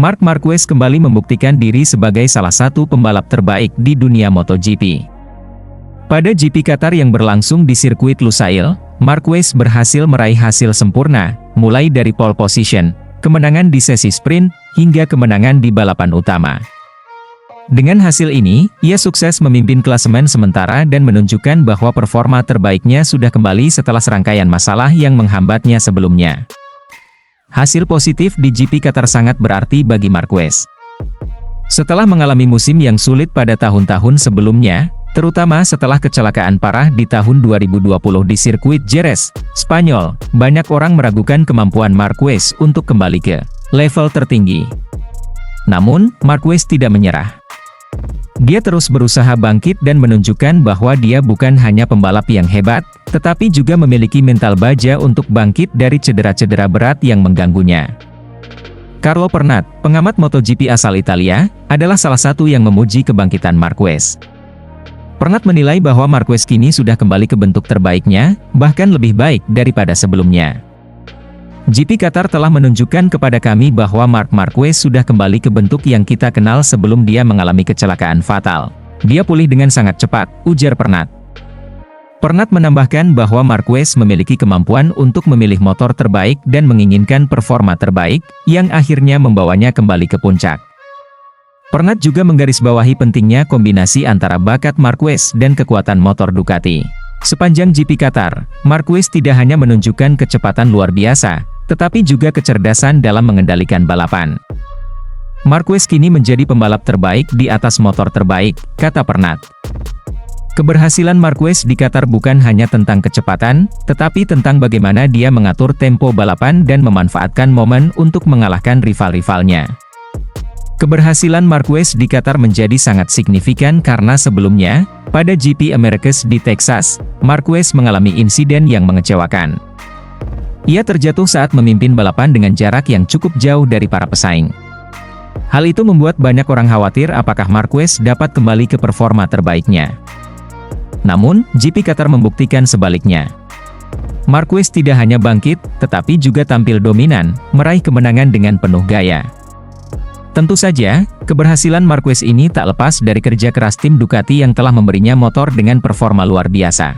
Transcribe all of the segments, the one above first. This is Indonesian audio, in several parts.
Marc Marquez kembali membuktikan diri sebagai salah satu pembalap terbaik di dunia MotoGP. Pada GP Qatar yang berlangsung di sirkuit Lusail, Marquez berhasil meraih hasil sempurna, mulai dari pole position, kemenangan di sesi sprint, hingga kemenangan di balapan utama. Dengan hasil ini, ia sukses memimpin klasemen sementara dan menunjukkan bahwa performa terbaiknya sudah kembali setelah serangkaian masalah yang menghambatnya sebelumnya. Hasil positif di GP Qatar sangat berarti bagi Marquez. Setelah mengalami musim yang sulit pada tahun-tahun sebelumnya, terutama setelah kecelakaan parah di tahun 2020 di sirkuit Jerez, Spanyol, banyak orang meragukan kemampuan Marquez untuk kembali ke level tertinggi. Namun, Marquez tidak menyerah. Dia terus berusaha bangkit dan menunjukkan bahwa dia bukan hanya pembalap yang hebat, tetapi juga memiliki mental baja untuk bangkit dari cedera-cedera berat yang mengganggunya. Carlo Pernat, pengamat MotoGP asal Italia, adalah salah satu yang memuji kebangkitan Marquez. Pernat menilai bahwa Marquez kini sudah kembali ke bentuk terbaiknya, bahkan lebih baik daripada sebelumnya. GP Qatar telah menunjukkan kepada kami bahwa Marc Marquez sudah kembali ke bentuk yang kita kenal sebelum dia mengalami kecelakaan fatal. Dia pulih dengan sangat cepat, ujar Pernat. Pernat menambahkan bahwa Marquez memiliki kemampuan untuk memilih motor terbaik dan menginginkan performa terbaik, yang akhirnya membawanya kembali ke puncak. Pernat juga menggarisbawahi pentingnya kombinasi antara bakat Marquez dan kekuatan motor Ducati. Sepanjang GP Qatar, Marquez tidak hanya menunjukkan kecepatan luar biasa, tetapi juga kecerdasan dalam mengendalikan balapan. Marquez kini menjadi pembalap terbaik di atas motor terbaik, kata Pernat. Keberhasilan Marquez di Qatar bukan hanya tentang kecepatan, tetapi tentang bagaimana dia mengatur tempo balapan dan memanfaatkan momen untuk mengalahkan rival-rivalnya. Keberhasilan Marquez di Qatar menjadi sangat signifikan karena sebelumnya, pada GP Americas di Texas, Marquez mengalami insiden yang mengecewakan. Ia terjatuh saat memimpin balapan dengan jarak yang cukup jauh dari para pesaing. Hal itu membuat banyak orang khawatir apakah Marquez dapat kembali ke performa terbaiknya. Namun, GP Qatar membuktikan sebaliknya. Marquez tidak hanya bangkit, tetapi juga tampil dominan, meraih kemenangan dengan penuh gaya. Tentu saja, keberhasilan Marquez ini tak lepas dari kerja keras tim Ducati yang telah memberinya motor dengan performa luar biasa.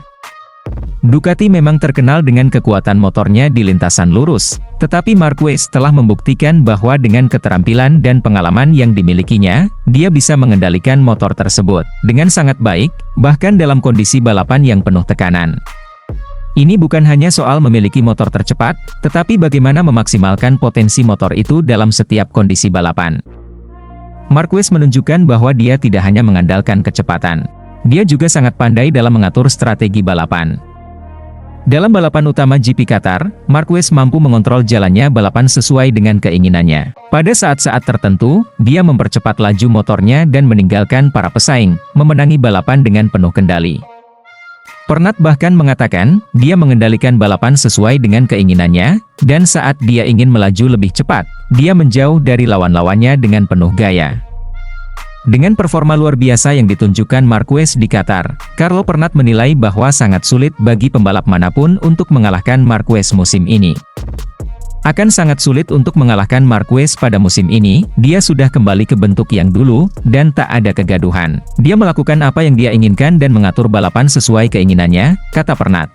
Ducati memang terkenal dengan kekuatan motornya di lintasan lurus, tetapi Marquez telah membuktikan bahwa dengan keterampilan dan pengalaman yang dimilikinya, dia bisa mengendalikan motor tersebut dengan sangat baik, bahkan dalam kondisi balapan yang penuh tekanan. Ini bukan hanya soal memiliki motor tercepat, tetapi bagaimana memaksimalkan potensi motor itu dalam setiap kondisi balapan. Marquez menunjukkan bahwa dia tidak hanya mengandalkan kecepatan. Dia juga sangat pandai dalam mengatur strategi balapan. Dalam balapan utama GP Qatar, Marquez mampu mengontrol jalannya balapan sesuai dengan keinginannya. Pada saat-saat tertentu, dia mempercepat laju motornya dan meninggalkan para pesaing, memenangi balapan dengan penuh kendali. Pernat bahkan mengatakan, dia mengendalikan balapan sesuai dengan keinginannya, dan saat dia ingin melaju lebih cepat, dia menjauh dari lawan-lawannya dengan penuh gaya. Dengan performa luar biasa yang ditunjukkan Marquez di Qatar, Carlo Pernat menilai bahwa sangat sulit bagi pembalap manapun untuk mengalahkan Marquez musim ini. Akan sangat sulit untuk mengalahkan Marquez pada musim ini, dia sudah kembali ke bentuk yang dulu, dan tak ada kegaduhan. Dia melakukan apa yang dia inginkan dan mengatur balapan sesuai keinginannya, kata Pernat.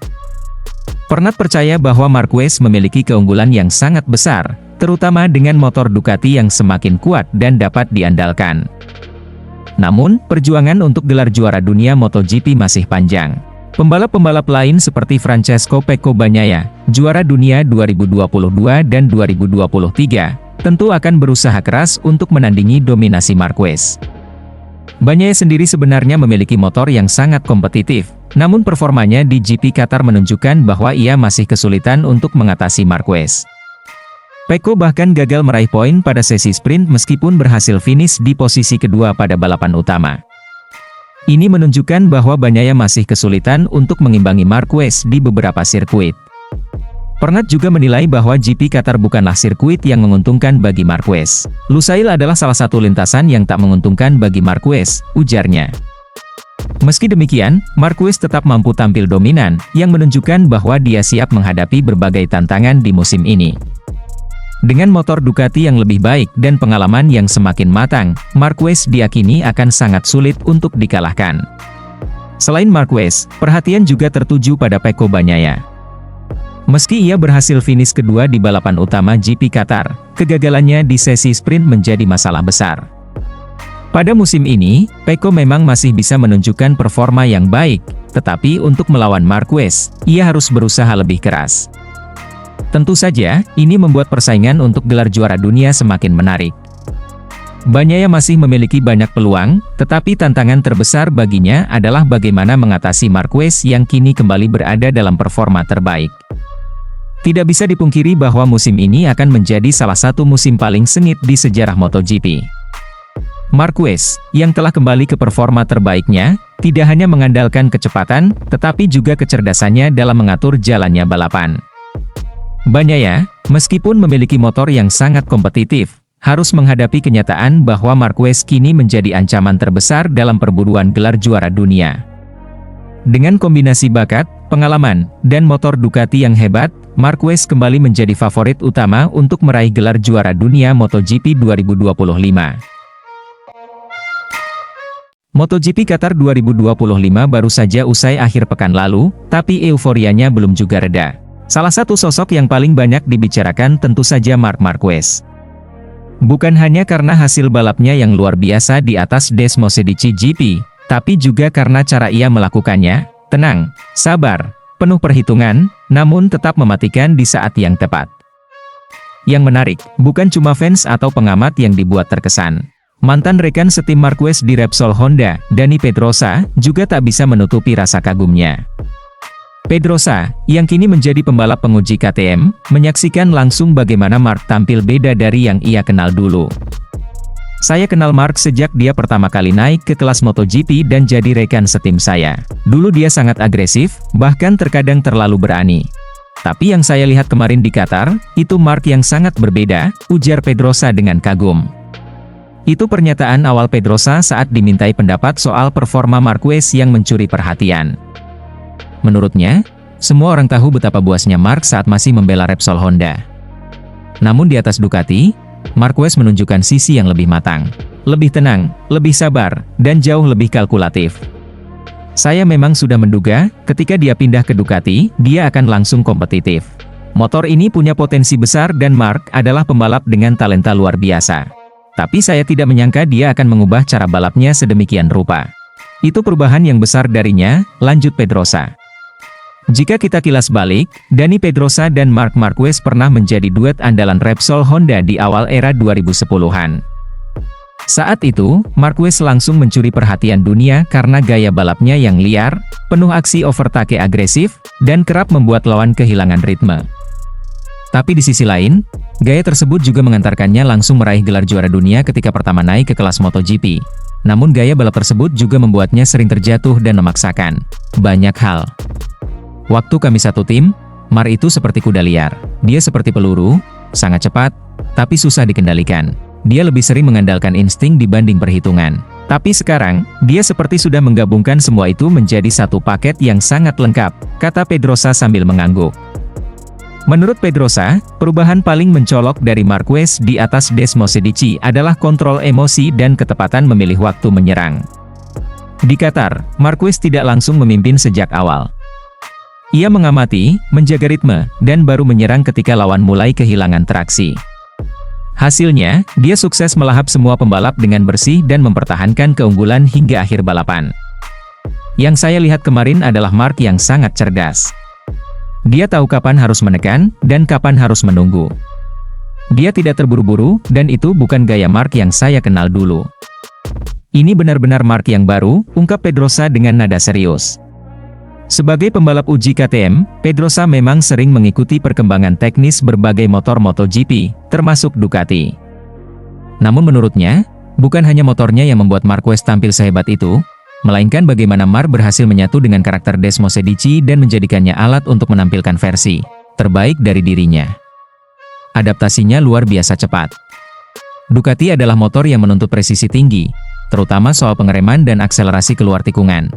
Pernat percaya bahwa Marquez memiliki keunggulan yang sangat besar, terutama dengan motor Ducati yang semakin kuat dan dapat diandalkan. Namun, perjuangan untuk gelar juara dunia MotoGP masih panjang. Pembalap-pembalap lain seperti Francesco Pecco Bagnaia, juara dunia 2022 dan 2023, tentu akan berusaha keras untuk menandingi dominasi Marquez. Bagnaia sendiri sebenarnya memiliki motor yang sangat kompetitif, namun performanya di GP Qatar menunjukkan bahwa ia masih kesulitan untuk mengatasi Marquez. Pecco bahkan gagal meraih poin pada sesi sprint meskipun berhasil finish di posisi kedua pada balapan utama. Ini menunjukkan bahwa Bagnaia masih kesulitan untuk mengimbangi Marquez di beberapa sirkuit. Pernat juga menilai bahwa GP Qatar bukanlah sirkuit yang menguntungkan bagi Marquez. Lusail adalah salah satu lintasan yang tak menguntungkan bagi Marquez, ujarnya. Meski demikian, Marquez tetap mampu tampil dominan, yang menunjukkan bahwa dia siap menghadapi berbagai tantangan di musim ini. Dengan motor Ducati yang lebih baik dan pengalaman yang semakin matang, Marquez diyakini akan sangat sulit untuk dikalahkan. Selain Marquez, perhatian juga tertuju pada Pecco Bagnaia. Meski ia berhasil finish kedua di balapan utama GP Qatar, kegagalannya di sesi sprint menjadi masalah besar. Pada musim ini, Pecco memang masih bisa menunjukkan performa yang baik, tetapi untuk melawan Marquez, ia harus berusaha lebih keras. Tentu saja, ini membuat persaingan untuk gelar juara dunia semakin menarik. Bagnaia masih memiliki banyak peluang, tetapi tantangan terbesar baginya adalah bagaimana mengatasi Marquez yang kini kembali berada dalam performa terbaik. Tidak bisa dipungkiri bahwa musim ini akan menjadi salah satu musim paling sengit di sejarah MotoGP. Marquez, yang telah kembali ke performa terbaiknya, tidak hanya mengandalkan kecepatan, tetapi juga kecerdasannya dalam mengatur jalannya balapan. Bagnaia, meskipun memiliki motor yang sangat kompetitif, harus menghadapi kenyataan bahwa Marquez kini menjadi ancaman terbesar dalam perburuan gelar juara dunia. Dengan kombinasi bakat, pengalaman, dan motor Ducati yang hebat, Marquez kembali menjadi favorit utama untuk meraih gelar juara dunia MotoGP 2025. MotoGP Qatar 2025 baru saja usai akhir pekan lalu, tapi euforianya belum juga reda. Salah satu sosok yang paling banyak dibicarakan tentu saja Marc Marquez. Bukan hanya karena hasil balapnya yang luar biasa di atas Desmosedici GP, tapi juga karena cara ia melakukannya, tenang, sabar, penuh perhitungan, namun tetap mematikan di saat yang tepat. Yang menarik, bukan cuma fans atau pengamat yang dibuat terkesan. Mantan rekan setim Marquez di Repsol Honda, Dani Pedrosa, juga tak bisa menutupi rasa kagumnya. Pedrosa, yang kini menjadi pembalap penguji KTM, menyaksikan langsung bagaimana Marc tampil beda dari yang ia kenal dulu. Saya kenal Marc sejak dia pertama kali naik ke kelas MotoGP dan jadi rekan setim saya. Dulu dia sangat agresif, bahkan terkadang terlalu berani. Tapi yang saya lihat kemarin di Qatar, itu Marc yang sangat berbeda, ujar Pedrosa dengan kagum. Itu pernyataan awal Pedrosa saat dimintai pendapat soal performa Marquez yang mencuri perhatian. Menurutnya, semua orang tahu betapa buasnya Marc saat masih membela Repsol Honda. Namun di atas Ducati, Marquez menunjukkan sisi yang lebih matang, lebih tenang, lebih sabar, dan jauh lebih kalkulatif. Saya memang sudah menduga, ketika dia pindah ke Ducati, dia akan langsung kompetitif. Motor ini punya potensi besar dan Marc adalah pembalap dengan talenta luar biasa. Tapi saya tidak menyangka dia akan mengubah cara balapnya sedemikian rupa. Itu perubahan yang besar darinya, lanjut Pedrosa. Jika kita kilas balik, Dani Pedrosa dan Marc Marquez pernah menjadi duet andalan Repsol Honda di awal era 2010-an. Saat itu, Marquez langsung mencuri perhatian dunia karena gaya balapnya yang liar, penuh aksi overtake agresif, dan kerap membuat lawan kehilangan ritme. Tapi di sisi lain, gaya tersebut juga mengantarkannya langsung meraih gelar juara dunia ketika pertama naik ke kelas MotoGP. Namun gaya balap tersebut juga membuatnya sering terjatuh dan memaksakan banyak hal. Waktu kami satu tim, Marc itu seperti kuda liar. Dia seperti peluru, sangat cepat, tapi susah dikendalikan. Dia lebih sering mengandalkan insting dibanding perhitungan. Tapi sekarang, dia seperti sudah menggabungkan semua itu menjadi satu paket yang sangat lengkap, kata Pedrosa sambil mengangguk. Menurut Pedrosa, perubahan paling mencolok dari Marquez di atas Desmosedici adalah kontrol emosi dan ketepatan memilih waktu menyerang. Di Qatar, Marquez tidak langsung memimpin sejak awal. Ia mengamati, menjaga ritme, dan baru menyerang ketika lawan mulai kehilangan traksi. Hasilnya, dia sukses melahap semua pembalap dengan bersih dan mempertahankan keunggulan hingga akhir balapan. Yang saya lihat kemarin adalah Marc yang sangat cerdas. Dia tahu kapan harus menekan, dan kapan harus menunggu. Dia tidak terburu-buru, dan itu bukan gaya Marc yang saya kenal dulu. Ini benar-benar Marc yang baru, ungkap Pedrosa dengan nada serius. Sebagai pembalap uji KTM, Pedrosa memang sering mengikuti perkembangan teknis berbagai motor MotoGP, termasuk Ducati. Namun menurutnya, bukan hanya motornya yang membuat Marquez tampil sehebat itu, melainkan bagaimana Marc berhasil menyatu dengan karakter Desmosedici dan menjadikannya alat untuk menampilkan versi terbaik dari dirinya. Adaptasinya luar biasa cepat. Ducati adalah motor yang menuntut presisi tinggi, terutama soal pengereman dan akselerasi keluar tikungan.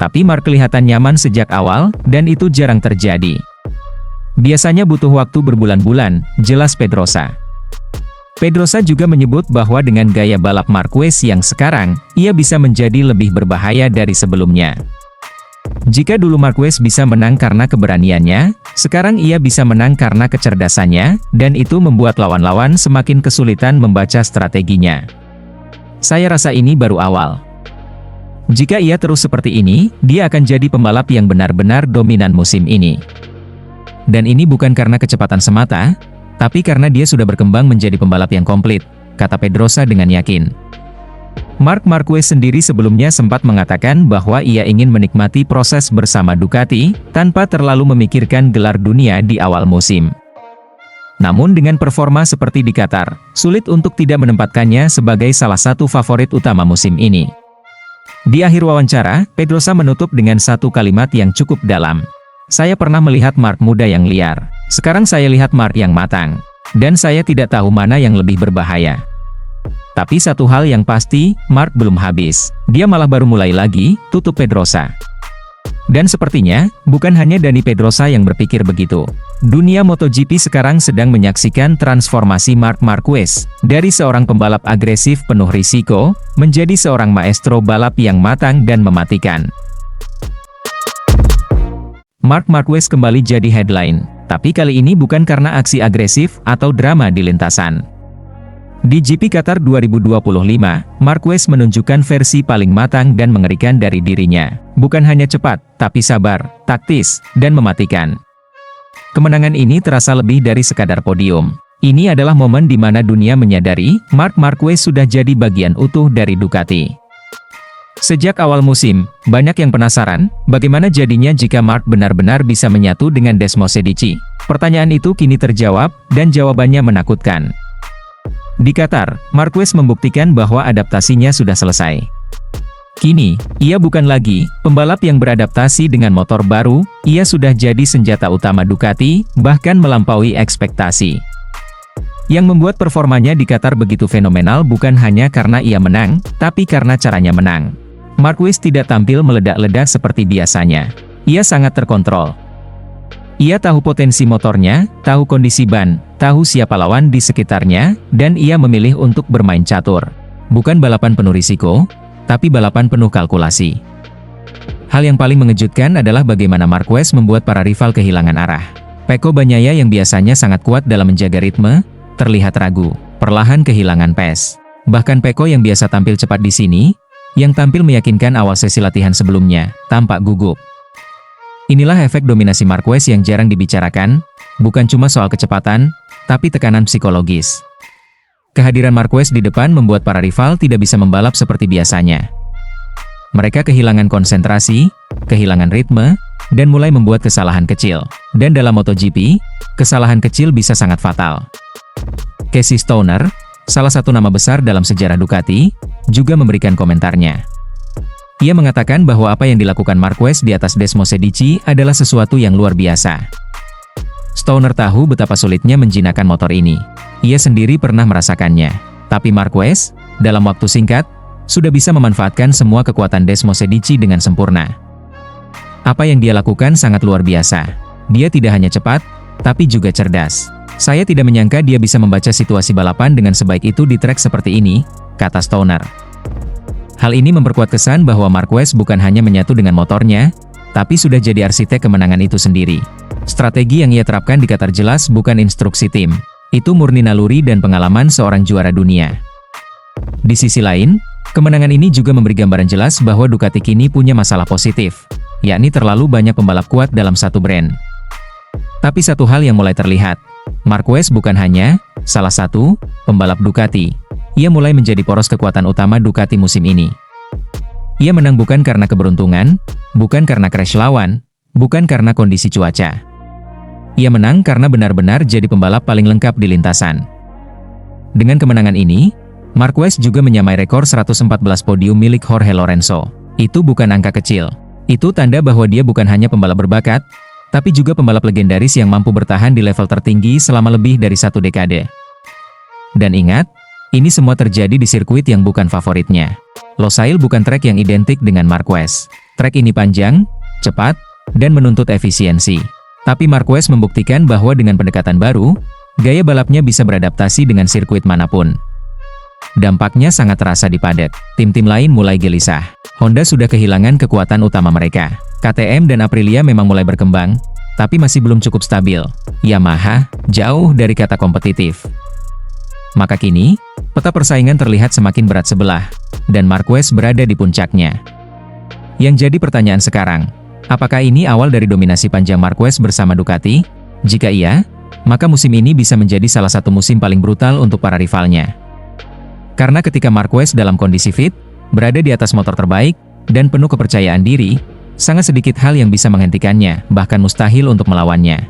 Tapi Marc kelihatan nyaman sejak awal, dan itu jarang terjadi. Biasanya butuh waktu berbulan-bulan, jelas Pedrosa. Pedrosa juga menyebut bahwa dengan gaya balap Marquez yang sekarang, ia bisa menjadi lebih berbahaya dari sebelumnya. Jika dulu Marquez bisa menang karena keberaniannya, sekarang ia bisa menang karena kecerdasannya, dan itu membuat lawan-lawan semakin kesulitan membaca strateginya. Saya rasa ini baru awal. Jika ia terus seperti ini, dia akan jadi pembalap yang benar-benar dominan musim ini. Dan ini bukan karena kecepatan semata, tapi karena dia sudah berkembang menjadi pembalap yang komplit, kata Pedrosa dengan yakin. Marc Marquez sendiri sebelumnya sempat mengatakan bahwa ia ingin menikmati proses bersama Ducati, tanpa terlalu memikirkan gelar dunia di awal musim. Namun dengan performa seperti di Qatar, sulit untuk tidak menempatkannya sebagai salah satu favorit utama musim ini. Di akhir wawancara, Pedrosa menutup dengan satu kalimat yang cukup dalam. Saya pernah melihat Marc muda yang liar. Sekarang saya lihat Marc yang matang. Dan saya tidak tahu mana yang lebih berbahaya. Tapi satu hal yang pasti, Marc belum habis. Dia malah baru mulai lagi, tutup Pedrosa. Dan sepertinya, bukan hanya Dani Pedrosa yang berpikir begitu. Dunia MotoGP sekarang sedang menyaksikan transformasi Marc Marquez, dari seorang pembalap agresif penuh risiko, menjadi seorang maestro balap yang matang dan mematikan. Marc Marquez kembali jadi headline, tapi kali ini bukan karena aksi agresif atau drama di lintasan. Di GP Qatar 2025, Marquez menunjukkan versi paling matang dan mengerikan dari dirinya. Bukan hanya cepat, tapi sabar, taktis, dan mematikan. Kemenangan ini terasa lebih dari sekadar podium. Ini adalah momen di mana dunia menyadari, Marc Marquez sudah jadi bagian utuh dari Ducati. Sejak awal musim, banyak yang penasaran, bagaimana jadinya jika Marc benar-benar bisa menyatu dengan Desmosedici. Pertanyaan itu kini terjawab, dan jawabannya menakutkan. Di Qatar, Marquez membuktikan bahwa adaptasinya sudah selesai. Kini, ia bukan lagi pembalap yang beradaptasi dengan motor baru, ia sudah jadi senjata utama Ducati, bahkan melampaui ekspektasi. Yang membuat performanya di Qatar begitu fenomenal bukan hanya karena ia menang, tapi karena caranya menang. Marquez tidak tampil meledak-ledak seperti biasanya. Ia sangat terkontrol. Ia tahu potensi motornya, tahu kondisi ban, tahu siapa lawan di sekitarnya, dan ia memilih untuk bermain catur. Bukan balapan penuh risiko, tapi balapan penuh kalkulasi. Hal yang paling mengejutkan adalah bagaimana Marquez membuat para rival kehilangan arah. Pecco Bagnaia yang biasanya sangat kuat dalam menjaga ritme, terlihat ragu, perlahan kehilangan pace. Bahkan Pecco yang biasa tampil cepat di sini, yang tampil meyakinkan awal sesi latihan sebelumnya, tampak gugup. Inilah efek dominasi Marquez yang jarang dibicarakan, bukan cuma soal kecepatan, tapi tekanan psikologis. Kehadiran Marquez di depan membuat para rival tidak bisa membalap seperti biasanya. Mereka kehilangan konsentrasi, kehilangan ritme, dan mulai membuat kesalahan kecil. Dan dalam MotoGP, kesalahan kecil bisa sangat fatal. Casey Stoner, salah satu nama besar dalam sejarah Ducati, juga memberikan komentarnya. Ia mengatakan bahwa apa yang dilakukan Marquez di atas Desmosedici adalah sesuatu yang luar biasa. Stoner tahu betapa sulitnya menjinakkan motor ini. Ia sendiri pernah merasakannya. Tapi Marquez, dalam waktu singkat, sudah bisa memanfaatkan semua kekuatan Desmosedici dengan sempurna. Apa yang dia lakukan sangat luar biasa. Dia tidak hanya cepat, tapi juga cerdas. Saya tidak menyangka dia bisa membaca situasi balapan dengan sebaik itu di trek seperti ini, kata Stoner. Hal ini memperkuat kesan bahwa Marquez bukan hanya menyatu dengan motornya, tapi sudah jadi arsitek kemenangan itu sendiri. Strategi yang ia terapkan di Qatar jelas bukan instruksi tim. Itu murni naluri dan pengalaman seorang juara dunia. Di sisi lain, kemenangan ini juga memberi gambaran jelas bahwa Ducati kini punya masalah positif, yakni terlalu banyak pembalap kuat dalam satu brand. Tapi satu hal yang mulai terlihat, Marquez bukan hanya salah satu pembalap Ducati. Ia mulai menjadi poros kekuatan utama Ducati musim ini. Ia menang bukan karena keberuntungan, bukan karena crash lawan, bukan karena kondisi cuaca. Ia menang karena benar-benar jadi pembalap paling lengkap di lintasan. Dengan kemenangan ini, Marquez juga menyamai rekor 114 podium milik Jorge Lorenzo. Itu bukan angka kecil. Itu tanda bahwa dia bukan hanya pembalap berbakat, tapi juga pembalap legendaris yang mampu bertahan di level tertinggi selama lebih dari 1 dekade. Dan ingat, ini semua terjadi di sirkuit yang bukan favoritnya. Losail bukan trek yang identik dengan Marquez. Trek ini panjang, cepat, dan menuntut efisiensi. Tapi Marquez membuktikan bahwa dengan pendekatan baru, gaya balapnya bisa beradaptasi dengan sirkuit manapun. Dampaknya sangat terasa di paddock. Tim-tim lain mulai gelisah. Honda sudah kehilangan kekuatan utama mereka. KTM dan Aprilia memang mulai berkembang, tapi masih belum cukup stabil. Yamaha, jauh dari kata kompetitif. Maka kini, peta persaingan terlihat semakin berat sebelah, dan Marquez berada di puncaknya. Yang jadi pertanyaan sekarang, apakah ini awal dari dominasi panjang Marquez bersama Ducati? Jika iya, maka musim ini bisa menjadi salah satu musim paling brutal untuk para rivalnya. Karena ketika Marquez dalam kondisi fit, berada di atas motor terbaik, dan penuh kepercayaan diri, sangat sedikit hal yang bisa menghentikannya, bahkan mustahil untuk melawannya.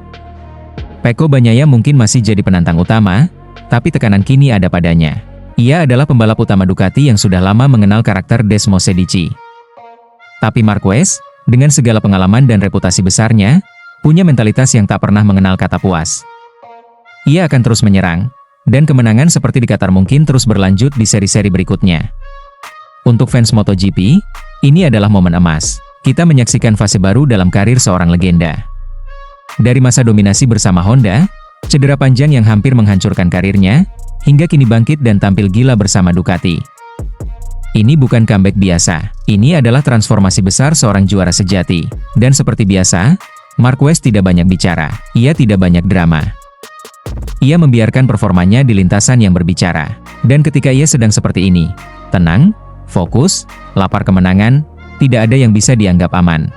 Pecco Bagnaia mungkin masih jadi penantang utama, tapi tekanan kini ada padanya. Ia adalah pembalap utama Ducati yang sudah lama mengenal karakter Desmosedici. Tapi Marquez, dengan segala pengalaman dan reputasi besarnya, punya mentalitas yang tak pernah mengenal kata puas. Ia akan terus menyerang, dan kemenangan seperti di Qatar mungkin terus berlanjut di seri-seri berikutnya. Untuk fans MotoGP, ini adalah momen emas. Kita menyaksikan fase baru dalam karir seorang legenda. Dari masa dominasi bersama Honda, cedera panjang yang hampir menghancurkan karirnya, hingga kini bangkit dan tampil gila bersama Ducati. Ini bukan comeback biasa, ini adalah transformasi besar seorang juara sejati. Dan seperti biasa, Marquez tidak banyak bicara, ia tidak banyak drama. Ia membiarkan performanya di lintasan yang berbicara. Dan ketika ia sedang seperti ini, tenang, fokus, lapar kemenangan, tidak ada yang bisa dianggap aman.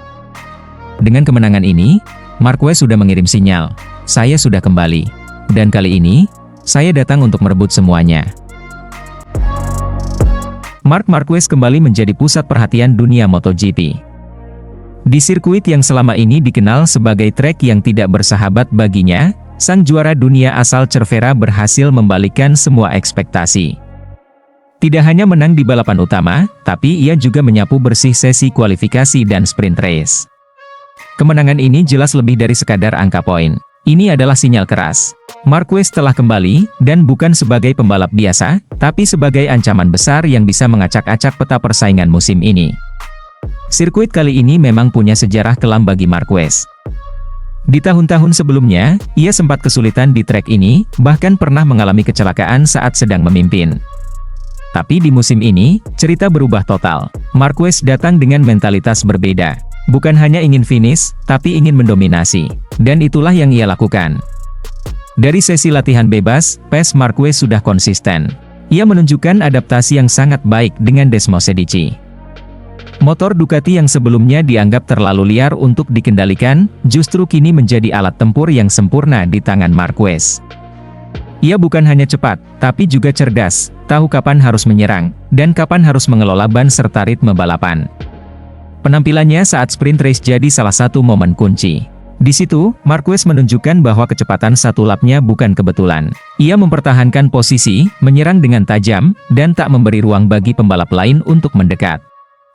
Dengan kemenangan ini, Marquez sudah mengirim sinyal, saya sudah kembali. Dan kali ini, saya datang untuk merebut semuanya. Marc Marquez kembali menjadi pusat perhatian dunia MotoGP. Di sirkuit yang selama ini dikenal sebagai trek yang tidak bersahabat baginya, sang juara dunia asal Cervera berhasil membalikkan semua ekspektasi. Tidak hanya menang di balapan utama, tapi ia juga menyapu bersih sesi kualifikasi dan sprint race. Kemenangan ini jelas lebih dari sekadar angka poin. Ini adalah sinyal keras. Marquez telah kembali, dan bukan sebagai pembalap biasa, tapi sebagai ancaman besar yang bisa mengacak-acak peta persaingan musim ini. Sirkuit kali ini memang punya sejarah kelam bagi Marquez. Di tahun-tahun sebelumnya, ia sempat kesulitan di trek ini, bahkan pernah mengalami kecelakaan saat sedang memimpin. Tapi di musim ini, cerita berubah total. Marquez datang dengan mentalitas berbeda. Bukan hanya ingin finish, tapi ingin mendominasi. Dan itulah yang ia lakukan. Dari sesi latihan bebas, pace Marquez sudah konsisten. Ia menunjukkan adaptasi yang sangat baik dengan Desmosedici. Motor Ducati yang sebelumnya dianggap terlalu liar untuk dikendalikan, justru kini menjadi alat tempur yang sempurna di tangan Marquez. Ia bukan hanya cepat, tapi juga cerdas, tahu kapan harus menyerang, dan kapan harus mengelola ban serta ritme balapan. Penampilannya saat sprint race jadi salah satu momen kunci. Di situ, Marquez menunjukkan bahwa kecepatan satu lapnya bukan kebetulan. Ia mempertahankan posisi, menyerang dengan tajam, dan tak memberi ruang bagi pembalap lain untuk mendekat.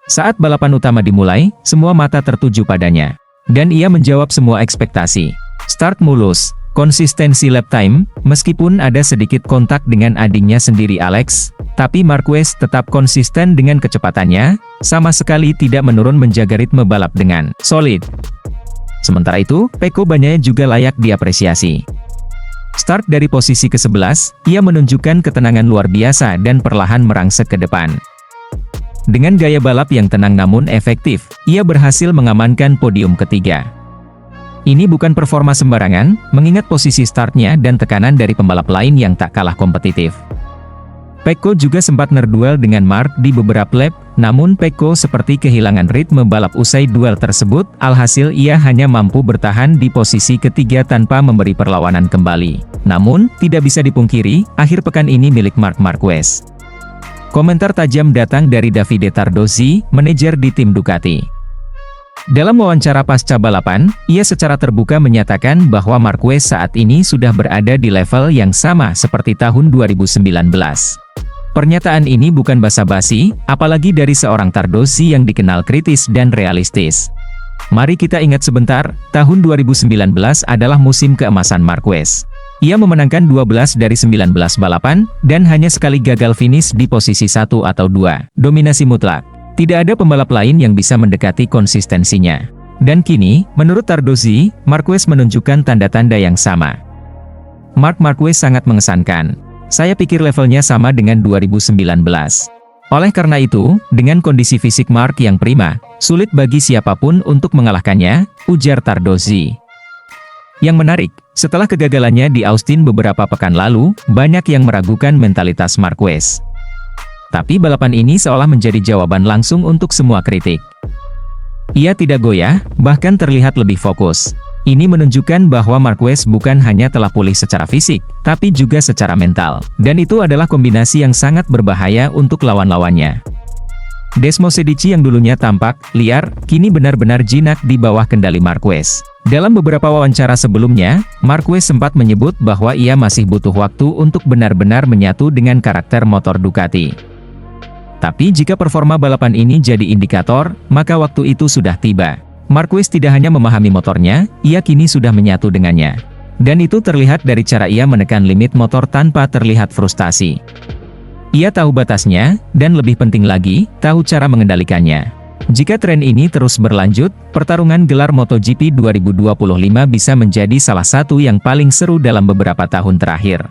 Saat balapan utama dimulai, semua mata tertuju padanya. Dan ia menjawab semua ekspektasi. Start mulus, konsistensi lap time, meskipun ada sedikit kontak dengan adiknya sendiri Alex, tapi Marquez tetap konsisten dengan kecepatannya, sama sekali tidak menurun menjaga ritme balap dengan solid. Sementara itu, Pecco Bagnaia juga layak diapresiasi. Start dari posisi ke-11, ia menunjukkan ketenangan luar biasa dan perlahan merangsek ke depan. Dengan gaya balap yang tenang namun efektif, ia berhasil mengamankan podium ketiga. Ini bukan performa sembarangan, mengingat posisi startnya dan tekanan dari pembalap lain yang tak kalah kompetitif. Pecco juga sempat nerduel dengan Marc di beberapa lap, namun Pecco seperti kehilangan ritme balap usai duel tersebut, alhasil ia hanya mampu bertahan di posisi ketiga tanpa memberi perlawanan kembali. Namun, tidak bisa dipungkiri, akhir pekan ini milik Marc Marquez. Komentar tajam datang dari Davide Tardozzi, manajer di tim Ducati. Dalam wawancara pasca balapan, ia secara terbuka menyatakan bahwa Marquez saat ini sudah berada di level yang sama seperti tahun 2019. Pernyataan ini bukan basa-basi, apalagi dari seorang Tardozzi yang dikenal kritis dan realistis. Mari kita ingat sebentar, tahun 2019 adalah musim keemasan Marquez. Ia memenangkan 12 dari 19 balapan, dan hanya sekali gagal finish di posisi 1 atau 2. Dominasi mutlak. Tidak ada pembalap lain yang bisa mendekati konsistensinya. Dan kini, menurut Tardozzi, Marquez menunjukkan tanda-tanda yang sama. Marc Marquez sangat mengesankan. Saya pikir levelnya sama dengan 2019. Oleh karena itu, dengan kondisi fisik Marc yang prima, sulit bagi siapapun untuk mengalahkannya, ujar Tardozzi. Yang menarik, setelah kegagalannya di Austin beberapa pekan lalu, banyak yang meragukan mentalitas Marquez. Tapi balapan ini seolah menjadi jawaban langsung untuk semua kritik. Ia tidak goyah, bahkan terlihat lebih fokus. Ini menunjukkan bahwa Marquez bukan hanya telah pulih secara fisik, tapi juga secara mental. Dan itu adalah kombinasi yang sangat berbahaya untuk lawan-lawannya. Desmosedici yang dulunya tampak liar, kini benar-benar jinak di bawah kendali Marquez. Dalam beberapa wawancara sebelumnya, Marquez sempat menyebut bahwa ia masih butuh waktu untuk benar-benar menyatu dengan karakter motor Ducati. Tapi jika performa balapan ini jadi indikator, maka waktu itu sudah tiba. Marquez tidak hanya memahami motornya, ia kini sudah menyatu dengannya. Dan itu terlihat dari cara ia menekan limit motor tanpa terlihat frustasi. Ia tahu batasnya, dan lebih penting lagi, tahu cara mengendalikannya. Jika tren ini terus berlanjut, pertarungan gelar MotoGP 2025 bisa menjadi salah satu yang paling seru dalam beberapa tahun terakhir.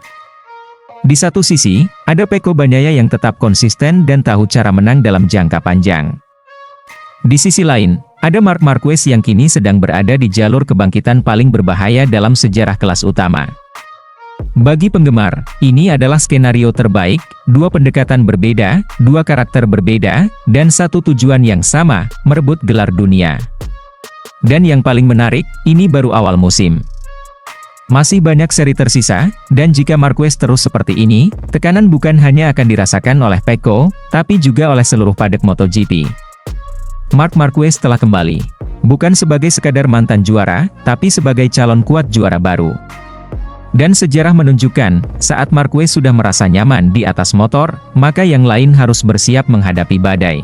Di satu sisi, ada Pecco Bagnaia yang tetap konsisten dan tahu cara menang dalam jangka panjang. Di sisi lain, ada Marc Marquez yang kini sedang berada di jalur kebangkitan paling berbahaya dalam sejarah kelas utama. Bagi penggemar, ini adalah skenario terbaik, dua pendekatan berbeda, dua karakter berbeda, dan satu tujuan yang sama, merebut gelar dunia. Dan yang paling menarik, ini baru awal musim. Masih banyak seri tersisa, dan jika Marquez terus seperti ini, tekanan bukan hanya akan dirasakan oleh Pecco, tapi juga oleh seluruh padek MotoGP. Marc Marquez telah kembali. Bukan sebagai sekadar mantan juara, tapi sebagai calon kuat juara baru. Dan sejarah menunjukkan, saat Marquez sudah merasa nyaman di atas motor, maka yang lain harus bersiap menghadapi badai.